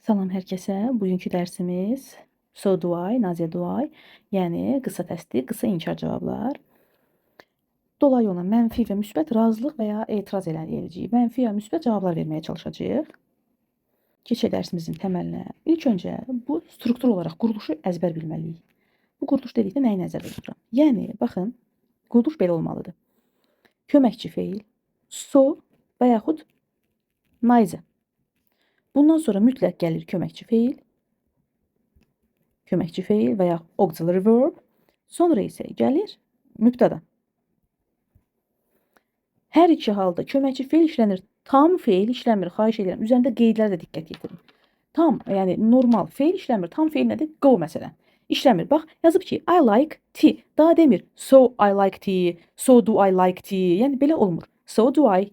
Salam hər kəsə. Bugünkü dərsimiz So do I, Naziyə do I, yəni qısa təsdiq, qısa inkar cavablar. Dolayı olan mənfi və müsbət razılıq və ya etiraz eləyəcəyik. Mənfi ya müsbət cavablar verməyə çalışacağıq. Keçək dərsimizin təməlinə. İlk öncə bu struktur olaraq quruluşu əzbər bilməliyik. Bu quruluş dedikdə nəyi nəzərdə tuturam? Yəni, baxın, quruluş belə olmalıdır. Köməkçi feil, so və yaxud nice. Bundan sonra mütləq gəlir köməkçi feil və ya auxiliary verb. Sonra isə gəlir mübtəda. Hər iki halda köməkçi feil işlənir. Tam feil işləmir, xahiş edirəm. Üzərində qeydlərə də diqqət yetirin. Tam, yəni normal feil işləmir. Tam feil nədir? Go məsələn. İşləmir. Bax, yazıb ki, I like tea. Daha demir, so I like tea, so do I like tea. Yəni belə olmur. So do I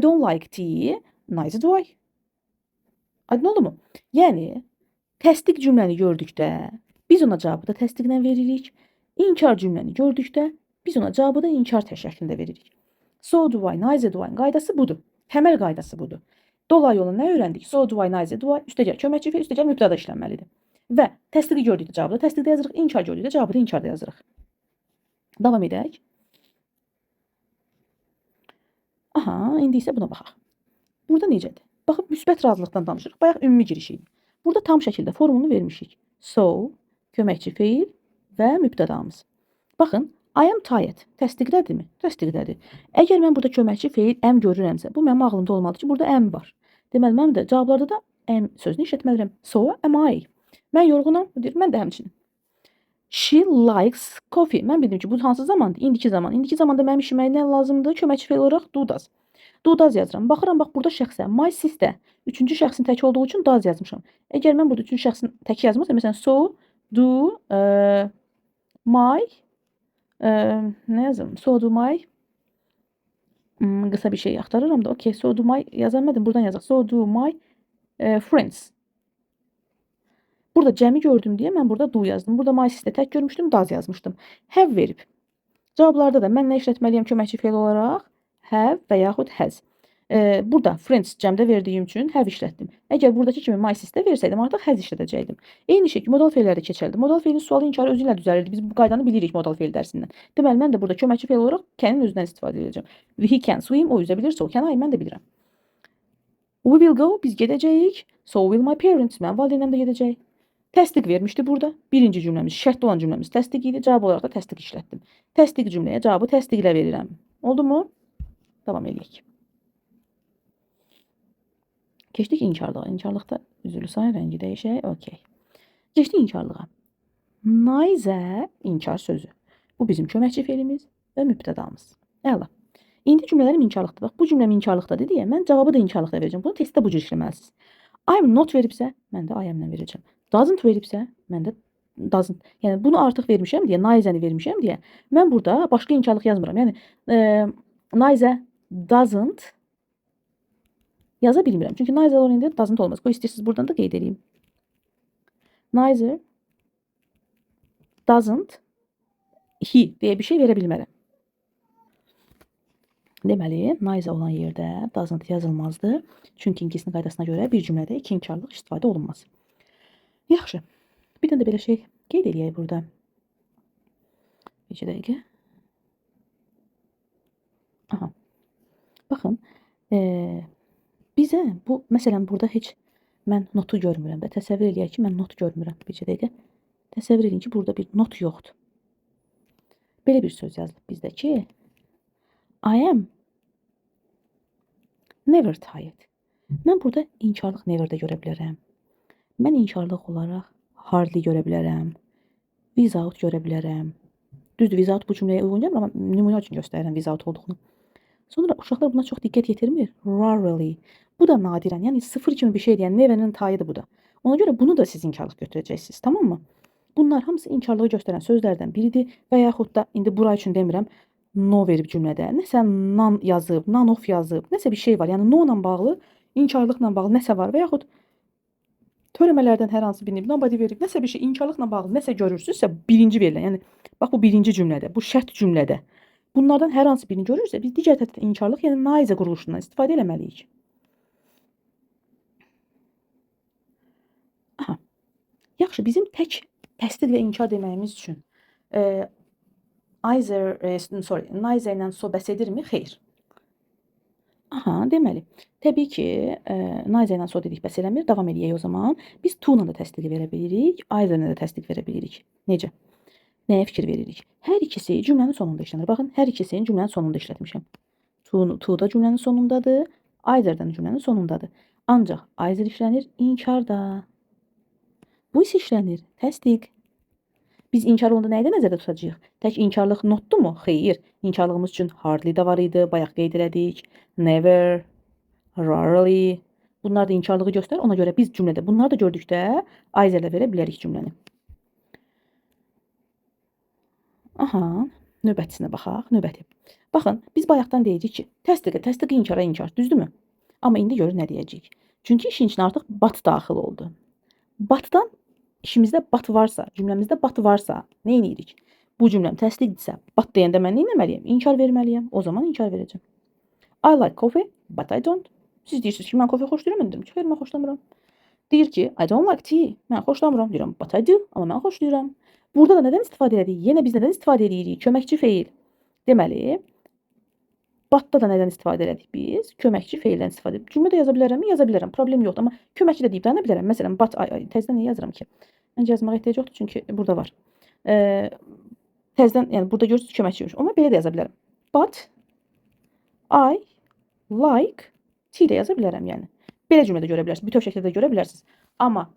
don't like tea, neither do I. Aydın oldu mu? Yəni, təsdiq cümləni gördükdə biz ona cavabı da təsdiqlə veririk. İnkar cümləni gördükdə biz ona cavabı da inkar şəklində veririk. So do I, neither do I qaydası budur. Təməl qaydası budur. Dolayı olan nə öyrəndik? So do I, neither do I, üstəgəl köməkçi feil, üstəgəl mübtəda işlənməlidir. Və təsdiqi gördükdə cavabı da təsdiqdə yazırıq, inkar gördükdə cavabı da inkarda yazırıq. Davam edək. Aha, indi isə buna baxaq. Burada necədir? Baxın, müsbət razılıqdan danışırıq. Bayaq ümumi giriş idi. Burada tam şəkildə formunu vermişik. So, köməkçi feil və mübtədamız. Baxın, I am tired. Təsdiqdədirmi? Təsdiqdədir. Əgər mən burada köməkçi feil am görürəmsə, bu mənim ağlımda olmalıdır ki, burada am var. Deməli, mən də cavablarda da am sözünü işlətməliyəm. So am I. Mən yorğunam, deyir, mən də həmçinin. She likes coffee. Mən bildim ki, bu hansı zamandır? İndiki zaman. İndiki zamanda mənim işimə nə lazımdır? Köməkçi feil olaraq do does. Do does yazıram. Baxıram, bax burada şəxsə my sister. Üçüncü şəxsin tək olduğu üçün does yazmışam. Əgər mən burada üçüncü şəxsin tək yazmasam, məsələn, so do my nə yazım? So do my qısa bir şey axtarıram da. Okay, so do my yazamadım. Buradan yazaq. So do my friends. Burada cəmi gördüm deyə mən burada do yazdım. Burada my sister tək görmüşdüm, does yazmışdım. Have verib. Cavablarda da mən nə işlətməliyəm köməkçi feil olaraq? Have və yaxud has. Burada friends cəmdə verdiyim üçün have işlətdim. Əgər buradakı kimi my sister versəydim, artıq has işlədəcəkdim. Eyni şey ki, modal feillərdə keçərli. Modal feilin sualı inkarı özü ilə düzəlirdi. Biz bu qaydanı bilirik modal feil dərsindən. Deməli, mən də burada köməkçi feil olaraq can'in özündən istifadə edəcəm. He can swim, o yüzə bilir, so can I, mən də bilirəm. We will go, biz gedəcəyik. So will my parents, mən valideynəm də gedəcək. Təsdiq vermişdi burada. Birinci cümləmiz, şərtli olan cümləmiz təsdiq idi. Cavab olaraq da təsdiq işlətdim. Təsdiq cümləyə cavabı təsdiqlə verirəm. Oldu mu? Davam edək. Keçdik inkarlığa. İnkarlıqda üzülü sayı rəngi dəyişək. Okay. Keçdik inkarlığa. Neither inkar sözü. Bu bizim köməkçi feilimiz və mübtədamız. Əla. İndi cümlələrim inkarlıqda. Bax, bu cümləm inkarlıqdadır deyə mən cavabı da inkarlıqda verəcəm. Bunu testdə bu cür işləməlisiniz. I'm not veribsə, mən də I am-la verəcəm. Doesn't veribsə, mən də doesn't. Yəni bunu artıq vermişəm deyə, neither-ni vermişəm deyə, mən burada başqa inkarlıq yazmıram. Yəni neither doesn't yaza bilmirəm. Çünki neither olanda doesn't olmaz. Qoy istəyirsiniz buradan da qeyd edeyim. Neither doesn't he deyə bir şey verə bilmərəm. Deməli, neither olan yerdə doesn't yazılmazdı. Çünki ingilisinin qaydasına görə bir cümlədə iki inkarlıq istifadə olunmaz. Yaxşı. Bir dənə də belə şey qeyd edək burada. Bir dəqiqə. Aha. Baxın, bizə bu, məsələn, burada heç mən notu görmürəm də. Təsəvvür edək ki, mən not görmürəm. Bir dəqiqə. Təsəvvür edin ki, burada bir not yoxdur. Belə bir söz yazılıb bizdə ki, I am never tired. Mən burada inkarlıq never-də görə bilərəm. Mən inkarlıq olaraq hardly görə bilərəm. Without görə bilərəm. Düzdür, without bu cümləyə uyğun gəlmir, amma nümunə üçün göstərirəm without olduğunu. Sonra uşaqlar buna çox diqqət yetirmir. Rarely. Bu da nadirən, yəni sıfır kimi bir şeydir. Yəni never-nin tayıdır bu da. Ona görə bunu da siz inkarlıq götürəcəksiniz, tamam mı? Bunlar hamısı inkarlığı göstərən sözlərdən biridir və yaxud da indi bura üçün demirəm, no verib cümlədə. Nəsə nan yazıb, nan of yazıb, nəsə bir şey var. Yəni no ilə bağlı, inkarlıqla bağlı nəsə var və yaxud törəmələrdən hər hansı birini nobody verib, nəsə bir şey inkarlıqla bağlı nəsə görürsünüzsə birinci verilən. Yəni bax bu birinci cümlədə, bu şərt cümlədə. Bunlardan hər hansı birini görürsə biz digər tərəfdə inkarlıq, yəni neither quruluşundan istifadə etməliyik. Yaxşı, bizim tək təsdiq və inkar deməyimiz üçün either, neither ilə so bəs edirmi? Xeyr. Aha, deməli, təbii ki, neither ilə so dedik bəs eləmir. Davam eləyək o zaman. Biz to ilə də təsdiq verə bilirik, either ilə də təsdiq verə bilirik. Necə? Nəyə fikir veririk? Hər ikisi cümlənin sonunda işlənir. Baxın, hər ikisini cümlənin sonunda işlətmişəm. To da cümlənin sonundadır, either da cümlənin sonundadır. Ancaq either işlənir inkarda. Bu isə işlənir təsdiq. Biz inkar olanda nəyi də nəzərdə tutacağıq? Tək inkarlıq notdur mu? Xeyr. İnkarlığımız üçün hardly da var idi, bayaq qeyd elədik. Never, rarely. Bunlar da inkarlığı göstərir. Ona görə biz cümlədə bunları da gördükdə either-lə verə bilərik cümləni. Aha, növbətisinə baxaq, növbəti. Baxın, biz bayaqdan deyirik ki, təsdiq inkara inkar, düzdürmü? Amma indi görür nə deyəcəyik. Çünki işin içinə artıq but daxil oldu. Butdan işimizdə but varsa, cümləmizdə but varsa, nə edirik? Bu cümləm təsdiqdirsə, but deyəndə mən nə etməliyəm? İnkar verməliyəm. O zaman inkar verəcəm. I like coffee, but I don't. Siz deyirsiniz ki, mən kofe xoşlayıram, mən deyirəm ki, xeyr, mən xoşlamıram. Deyir ki, I don't like tea, mən xoşlamıram, deyirəm, but I do, amma mən xoşlayıram. Burada da nədən istifadə edirik? Yenə biz nədən istifadə edirik? Köməkçi feil. Deməli, butda da nədən istifadə edirik biz? Köməkçi feildən istifadə edirik. Cümlədə yaza bilərəmmi? Yaza bilərəm, problem yoxdur. Amma köməkçi də deyib dayana bilərəm. Məsələn, but, təzədən nə yazıram ki? Məncə yazmağa ehtiyac yoxdur, çünki burada var. Təzədən, yəni burada görürsünüz köməkçi yox. Amma belə də yaza bilərəm. But I like tea də yaza bilərəm, yəni. Belə cümlədə görə bilərsiniz, bütöv şəkildə görə bilərsiniz. Amma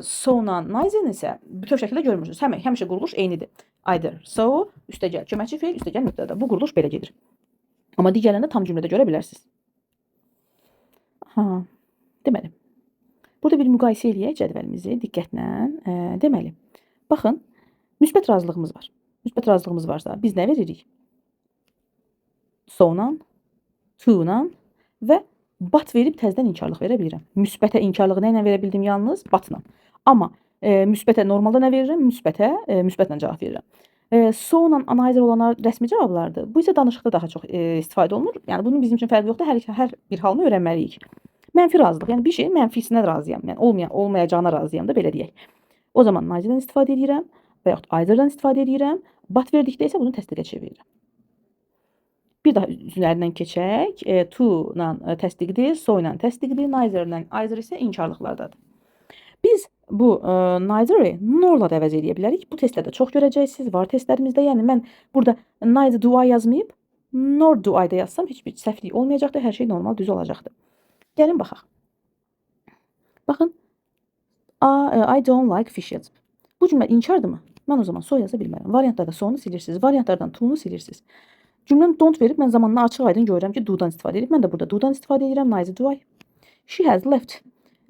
so-la neither isə bütöv şəkildə görmürsünüz. Həmişə quruluş eynidir. Either, so, üstəgəl köməkçi feil, üstəgəl mübtəda. Bu quruluş belə gedir. Amma digərlərində tam cümlədə görə bilərsiniz. Ha, deməli. Burada bir müqayisə eləyək cədvəlimizi diqqətlə. Deməli, baxın, müsbət razılığımız var. Müsbət razılığımız varsa biz nə veririk? So-la, to-la və but verib təzədən inkarlıq verə bilirəm. Müsbətə inkarlığı nə ilə verə bildim yalnız? But-la. Amma müsbətə normalda nə verirəm? Müsbətlə cavab verirəm. So-la neither olanlar rəsmi cavablardır. Bu isə danışıqda daha çox istifadə olunur. Yəni bunun bizim üçün fərqi yoxdur. Hər bir halını öyrənməliyik. Mənfi razılıq. Yəni bir şeyin mənfisinə razıyam. Yəni olmayacağına razıyam da belə deyək. O zaman neither-dən istifadə edirəm və yaxud either-dən istifadə edirəm. But verdikdə isə bunu təsdiqə çevirirəm. Bir daha üzərindən keçək. To-la təsdiqdir, so-la təsdiqdir, neither isə inkarlıqlardadır. Biz bu neither-i nor-la da əvəz edə bilərik. Bu testlərdə çox görəcəksiniz, var testlərimizdə. Yəni mən burada neither do I yazmayıb, nor do I da yazsam heç bir səhvlik olmayacaqdır, hər şey normal, düz olacaqdır. Gəlin baxaq. Baxın, I don't like fishes. Bu cümlə inkardırmı? Mən o zaman so yaza bilmərəm. Variantlarda so-nu silirsiniz, variantlardan to-nu silirsiniz. Cümləni don't verib mən zamanla açıq aydın görürəm ki, do-dan istifadə edib. Mən də burada do-dan istifadə edirəm. Neither do I. She has left.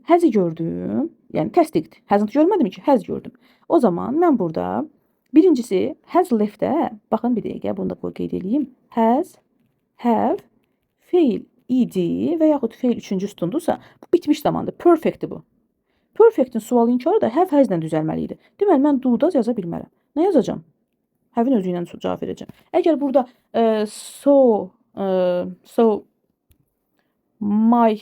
Has-i gördüm. Yəni təsdiqdir. Hasn't görmədim ki, has gördüm. O zaman mən burada birincisi has left-ə, baxın bir dəqiqə, bunu da qeyd edeyim. Has, have, fail, ed və yaxud fail üçüncü sütundursa, bu bitmiş zamandır. Perfectdir bu. Perfect'in sual inkarı da have has-lə düzəlməli idi. Deməli, mən do-da yaza bilmərəm. Nə yazacağam? Have-in özü ilə cavab verəcəm. Əgər burada my,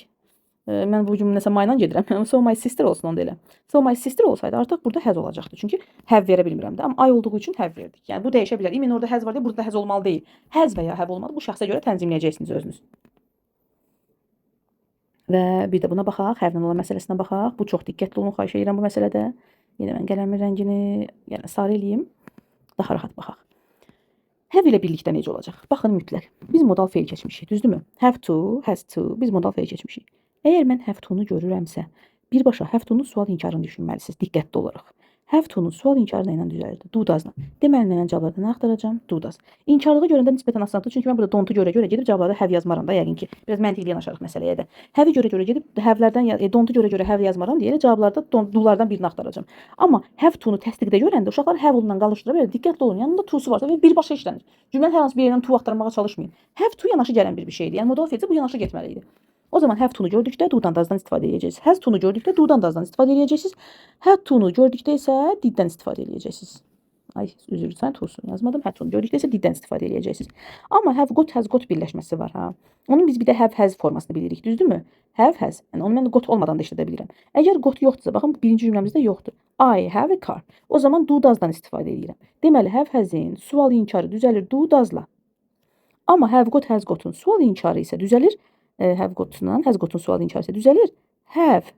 mən bu cümlə nəsə my-la gedirəm. So my sister olsun onda elə. So my sister olsaydı artıq burada has olacaqdı. Çünki have verə bilmirəm də. Amma I olduğu üçün have verdik. Yəni bu dəyişə bilər. İmin orada has var deyə burada has olmalı deyil. Has və ya have olmalı. Bu şəxsə görə tənzimləyəcəksiniz özünüz. Və bir də buna baxaq. Have-lə olan məsələsinə baxaq. Bu çox diqqətli olun, xahiş edirəm bu məsələdə. Yenə mən qələmin rəngini sarı eləyim. Daha rahat baxaq. Have ilə birlikdə necə olacaq? Baxın mütləq. Biz modal feil keçmişik, düzdürmü? Have to, has to. Biz modal feil keçmişik. Əgər mən have to-nu görürəmsə, birbaşa have to-nun sual inkarını düşünməlisiniz diqqətli olaraq. Have to-nun sual inkarı ilə düzəldir? Do does-la. Deməli, nə cavablarda nə axtaracağam? Do does. İnkarlığı görəndə nisbətən asandır. Çünki mən burada don't-u görə gedib cavablarda have yazmaram da, yəqin ki. Biraz məntiqli yanaşarıq məsələyə də. Have-i görə gedib have-lərdən don't-u görə have yazmaram deyə cavablarda do-lardan birini axtaracağam. Amma have to-nu təsdiqdə görəndə uşaqlar have-la qalışdıra bilər. Diqqətli olun. Yanında to-su varsa və birbaşa işlənir. Cümlənin hər hansı bir yerindən to axtarmağa çalışmayın. Have to yanaşı gələn bir şeydir. Yəni modal feilcə bu yanaşı getməli idi. O zaman have to-nu gördükdə do-dan does-dan istifadə edəcəksiniz. Has to-nu gördükdə do-dan does-dan istifadə edəcəksiniz. Have to-nu gördükdə isə did-dən istifadə edəcəksiniz. Ay, üzr lütfen, tulsun yazmadım. Hə, tulsun. Gördükdə isə diddən istifadə edəcəksiniz. Amma have got, has got birləşməsi var ha. Onun biz bir də have has formasını bilirik, düzdürmü? Have has. Yəni onu mən got olmadan da işlədə bilirəm. Əgər got yoxdursa, baxın birinci cümləmizdə yoxdur. I have a car. O zaman do does'dan istifadə edirəm. Deməli have has'in sual inkarı düzəlir do does'la. Amma have got has got'un sual inkarı isə düzəlir. Have got'la has got'un sual inkarı isə düzəlir. Have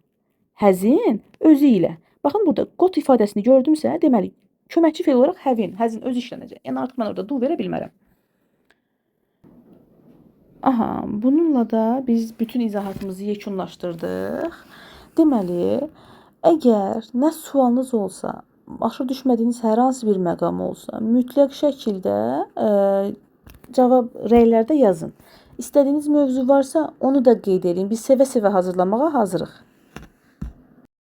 has'in özü ilə. Baxın burada got ifadəsini gördümsə, deməli köməkçi fe'l olaraq have'in, has'in özü işlənəcək. Yəni artıq mən orada do verə bilmərəm. Aha, bununla da biz bütün izahatımızı yekunlaşdırdıq. Deməli, əgər nə sualınız olsa, başa düşmədiyiniz hər hansı bir məqam olsa, mütləq şəkildə cavab rəylərdə yazın. İstədiyiniz mövzu varsa, onu da qeyd edin. Biz sevə-sevə hazırlamağa hazırıq.